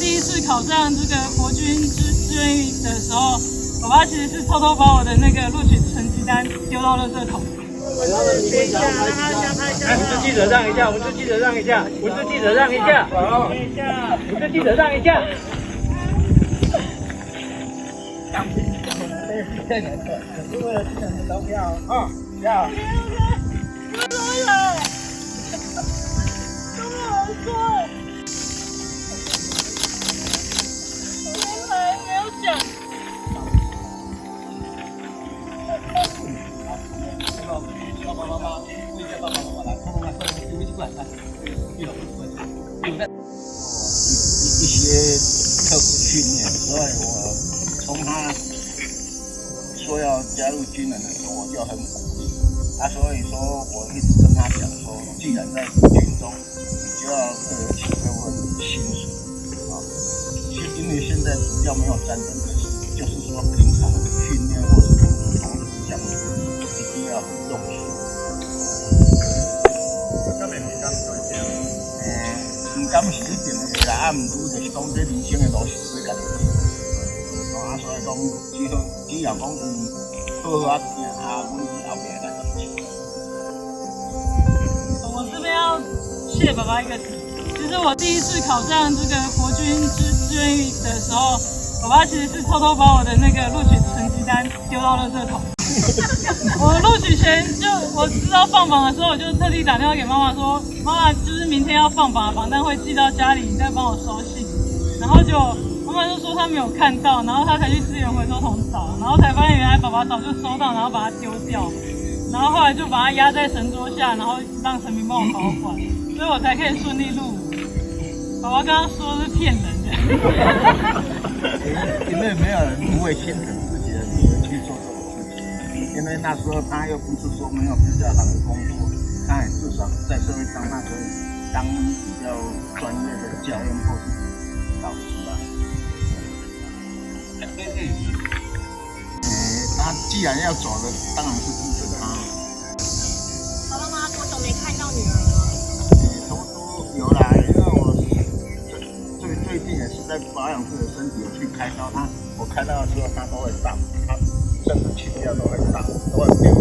第一次考上这个国军志愿役的时候，爸爸其实是偷偷把我的那个录取成绩单丢到垃圾桶。等一下，来，文字记者让一下，文字记者让一下，文字记者让一下，文字记者让一下。可是为了进人的投票啊，要。都没有人说，连来没有讲。爸爸妈妈，问一下爸爸妈妈来，看看看，有没有过来看？一些特殊训练，所以我从他说要加入军人的时候，我就很鼓励。所以说我一直跟他讲说，既然在军中，你就要有起这份薪水啊。因为现在比较没有战争的事，就是说平常训练或是同事相处，一定要很重视。咁咪唔敢做这样？唔敢是一定的啦，唔拄就是讲这人生的路是要家己走。所以讲只要讲好好行，阮是后面来赚钱。我这边要谢爸爸一个题，就是我第一次考上这个国军志愿役的时候，爸爸其实是偷偷把我的那个录取成绩单丢到垃圾桶。我录取前我知道放榜的时候，我就特地打电话给妈妈说，妈妈就是明天要放榜，榜单会寄到家里，你再帮我收信。然后妈妈就说她没有看到，然后她才去资源回收桶找，然后才发现原来爸爸早就收到，然后把它丢掉。然后后来就把它压在神桌下，然后让陈明帮我保管，所以我才可以顺利入伍。爸爸刚刚说的是骗人的，因为没有人不会心疼自己的女儿去做这种事情，因为那时候他又不是说没有比较好的工作，他也至少在社会上他可以当比较专业的教练或是老师吧。他既然要走了，当然是支持他。爸爸妈妈多久没看到女儿了？差不多有啦，因为我最近也是在保养自己的身体，有去开刀。我开刀的时候他都会到，他甚至去掉都会到，都会给我